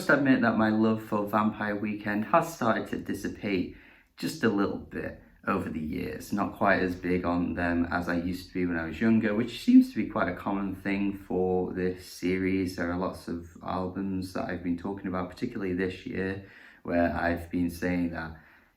must admit that my love for Vampire Weekend has started to dissipate just a little bit over the years. Not quite as big on them as I used to be when I was younger, which seems to be quite a common thing for this series. There are lots of albums that I've been talking about, particularly this year, where I've been saying that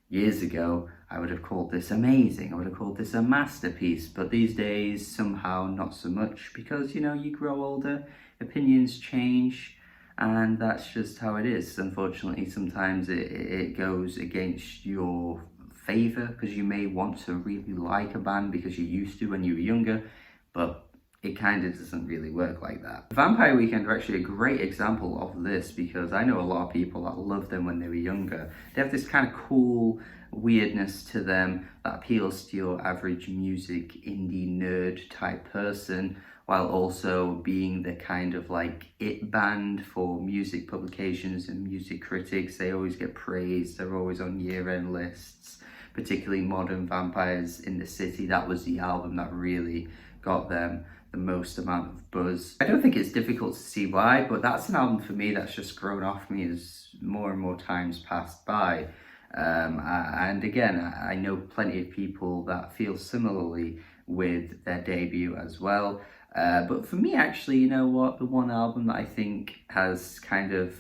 years ago I would have called this amazing, I would have called this a masterpiece, but these days somehow not so much, because you grow older, opinions change, and that's just how it is. Unfortunately, sometimes it goes against your favour, because you may want to really like a band because you used to when you were younger, but it kind of doesn't really work like that. Vampire Weekend are actually a great example of this, because I know a lot of people that loved them when they were younger. They have this kind of cool weirdness to them that appeals to your average music indie nerd type person, while also being the kind of like it band for music publications and music critics. They always get praised, they're always on year-end lists, particularly Modern Vampires in the City. That was the album that really got them the most amount of buzz. I don't think it's difficult to see why, but that's an album for me that's just grown off me as more and more times passed by. And again, I know plenty of people that feel similarly with their debut as well. But for me, actually, you know what? The one album that I think has kind of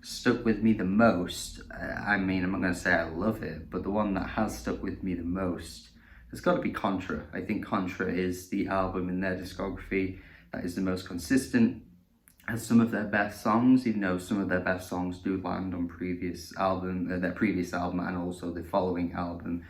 stuck with me the most, I'm not going to say I love it, but the one that has stuck with me the most has got to be Contra. I think Contra is the album in their discography that is the most consistent, has some of their best songs, even though some of their best songs do land on their previous album and also the following album.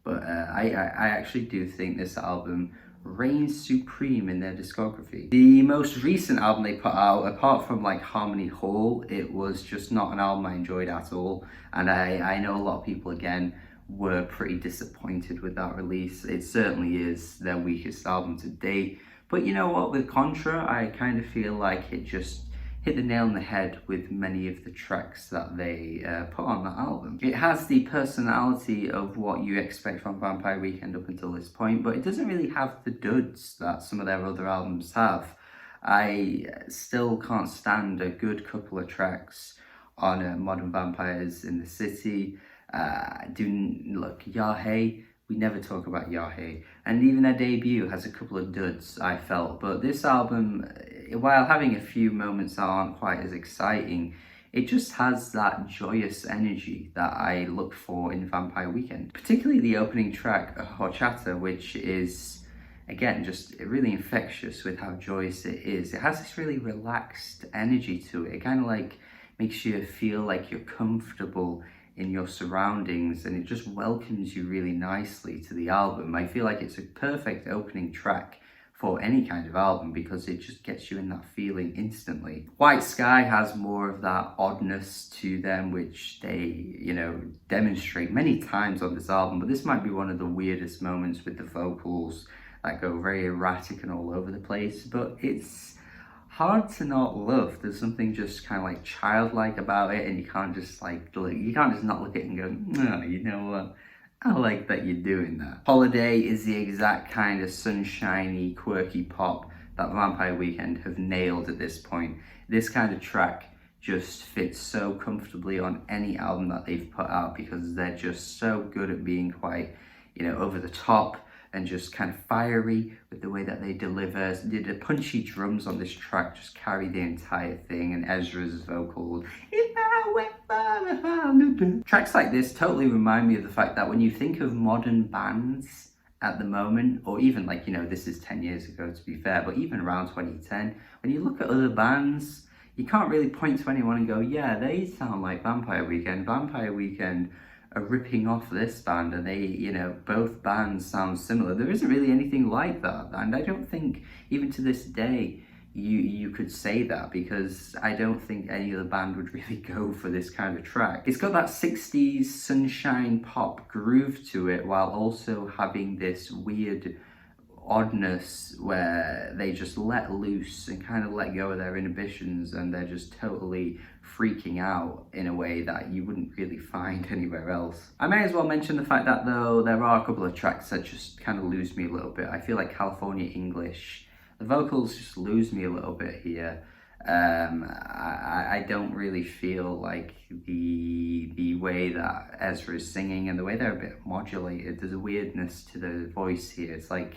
But I actually do think this album reigns supreme in their discography. The most recent album they put out, apart from like Harmony Hall, it was just not an album I enjoyed at all, and I know a lot of people again were pretty disappointed with that release. It certainly is their weakest album to date, but you know what, with Contra I kind of feel like it just hit the nail on the head with many of the tracks that they put on that album. It has the personality of what you expect from Vampire Weekend up until this point, but it doesn't really have the duds that some of their other albums have. I still can't stand a good couple of tracks on Modern Vampires in the City. Look, Yahe, we never talk about Yahe, and even their debut has a couple of duds, I felt, but this album, while having a few moments that aren't quite as exciting, it just has that joyous energy that I look for in Vampire Weekend, particularly the opening track, Horchata, which is, again, just really infectious with how joyous it is. It has this really relaxed energy to it. It kind of like makes you feel like you're comfortable in your surroundings, and it just welcomes you really nicely to the album. I feel like it's a perfect opening track for any kind of album because it just gets you in that feeling instantly. White Sky has more of that oddness to them, which they, demonstrate many times on this album, but this might be one of the weirdest moments with the vocals that go very erratic and all over the place, but it's hard to not love. There's something just kind of like childlike about it, and you can't just not look at it and go, no, you know what? I like that you're doing that. Holiday is the exact kind of sunshiny, quirky pop that Vampire Weekend have nailed at this point. This kind of track just fits so comfortably on any album that they've put out because they're just so good at being quite, over the top and just kind of fiery with the way that they deliver. The punchy drums on this track just carry the entire thing, and Ezra's vocals. Tracks like this totally remind me of the fact that when you think of modern bands at the moment, or even this is 10 years ago to be fair, but even around 2010, when you look at other bands, you can't really point to anyone and go, yeah, they sound like Vampire Weekend. Vampire Weekend are ripping off this band, and they, both bands sound similar. There isn't really anything like that, and I don't think even to this day you could say that, because I don't think any other band would really go for this kind of track. It's got that 60s sunshine pop groove to it, while also having this weird oddness where they just let loose and kind of let go of their inhibitions, and they're just totally freaking out in a way that you wouldn't really find anywhere else. I may as well mention the fact that though there are a couple of tracks that just kind of lose me a little bit. I feel like California English, the vocals just lose me a little bit here. I don't really feel like the way that Ezra is singing and the way they're a bit modulated, there's a weirdness to the voice here. It's like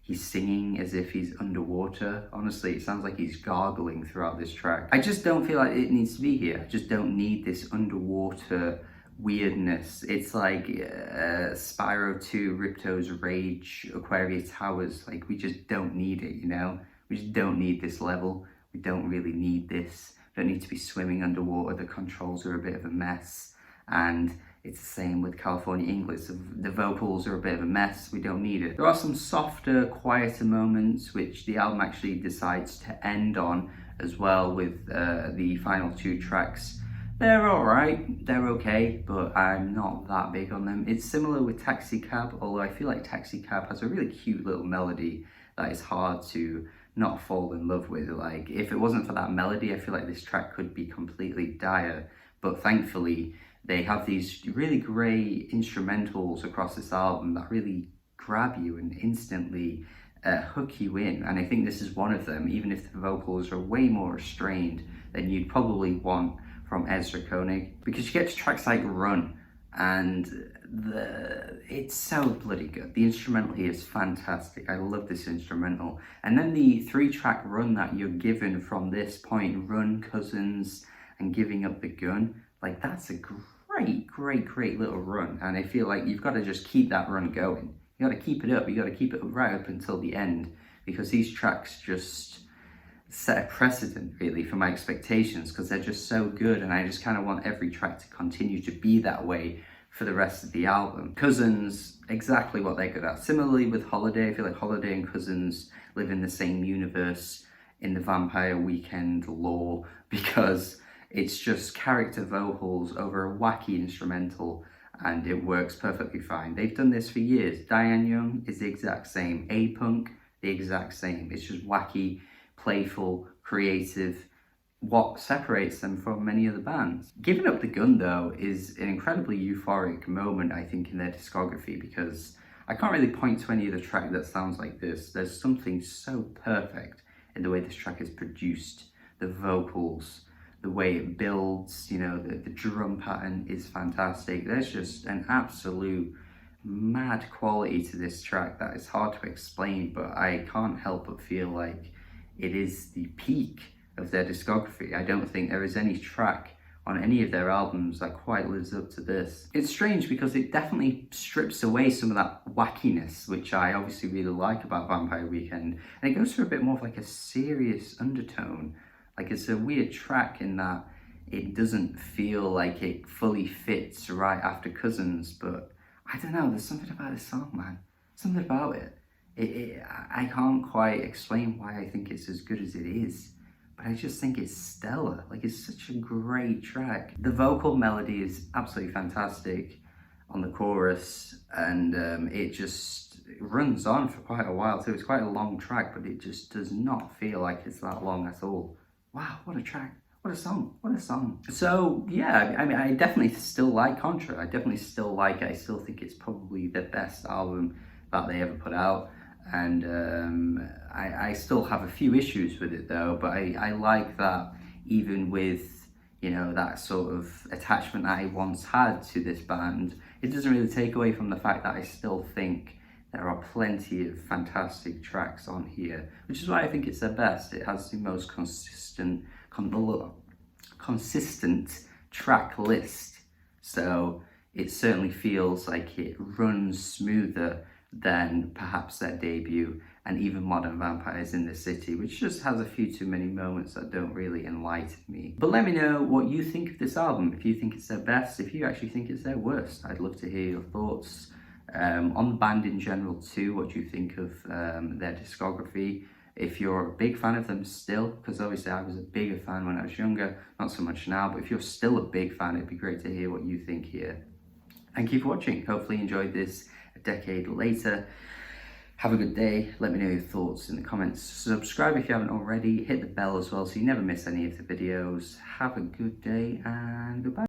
he's singing as if he's underwater. Honestly, it sounds like he's gargling throughout this track. I just don't feel like it needs to be here. I just don't need this underwater weirdness. It's like Spyro 2, Ripto's Rage, Aquaria Towers. Like, we just don't need it, you know? We just don't need this level. We don't really need this. We don't need to be swimming underwater. The controls are a bit of a mess. And it's the same with California English. The vocals are a bit of a mess. We don't need it. There are some softer, quieter moments which the album actually decides to end on as well with the final 2 tracks. They're alright, they're okay, but I'm not that big on them. It's similar with Taxi Cab, although I feel like Taxi Cab has a really cute little melody that is hard to not fall in love with. Like, if it wasn't for that melody, I feel like this track could be completely dire, but thankfully they have these really great instrumentals across this album that really grab you and instantly hook you in, and I think this is one of them, even if the vocals are way more restrained than you'd probably want from Ezra Koenig, because you get to tracks like Run, and it's so bloody good. The instrumental here is fantastic. I love this instrumental. And then the 3-track run that you're given from this point, Run, Cousins, and Giving Up the Gun, like, that's a great little run. And I feel like you've got to just keep that run going. You got to keep it up. You got to keep it right up until the end, because these tracks just set a precedent really for my expectations, because they're just so good, and I just kind of want every track to continue to be that way for the rest of the album. Cousins, exactly what they're good at. Similarly with Holiday, I feel like Holiday and Cousins live in the same universe in the Vampire Weekend lore, because it's just character vocals over a wacky instrumental, and it works perfectly fine. They've done this for years. Diane Young is the exact same. A-Punk, the exact same. It's just wacky, playful, creative, what separates them from many other bands. Giving Up the Gun, though, is an incredibly euphoric moment, I think, in their discography, because I can't really point to any other track that sounds like this. There's something so perfect in the way this track is produced, the vocals, the way it builds, you know, the drum pattern is fantastic. There's just an absolute mad quality to this track that is hard to explain, but I can't help but feel like it is the peak of their discography. I don't think there is any track on any of their albums that quite lives up to this. It's strange because it definitely strips away some of that wackiness, which I obviously really like about Vampire Weekend, and it goes for a bit more of like a serious undertone. Like, it's a weird track in that it doesn't feel like it fully fits right after Cousins, but I don't know, there's something about this song, man. Something about it. I can't quite explain why I think it's as good as it is, but I just think it's stellar. Like, it's such a great track. The vocal melody is absolutely fantastic on the chorus, and it just runs on for quite a while too. It's quite a long track, but it just does not feel like it's that long at all. Wow, what a track. What a song, what a song. So yeah, I mean, I definitely still like Contra. I definitely still like it. I still think it's probably the best album that they ever put out. And I still have a few issues with it though, but I like that even with, you know, that sort of attachment that I once had to this band, it doesn't really take away from the fact that I still think there are plenty of fantastic tracks on here, which is why I think it's their best. It has the most consistent track list, so it certainly feels like it runs smoother than perhaps their debut and even Modern Vampires in the City, which just has a few too many moments that don't really enlighten me. But let me know what you think of this album, if you think it's their best, if you actually think it's their worst. I'd love to hear your thoughts on the band in general too. What do you think of their discography? If you're a big fan of them still, because obviously I was a bigger fan when I was younger, not so much now, but if you're still a big fan, it'd be great to hear what you think here. Thank you for watching. Hopefully you enjoyed this a decade later. Have a good day. Let me know your thoughts in the comments. Subscribe if you haven't already. Hit the bell as well so you never miss any of the videos. Have a good day and goodbye.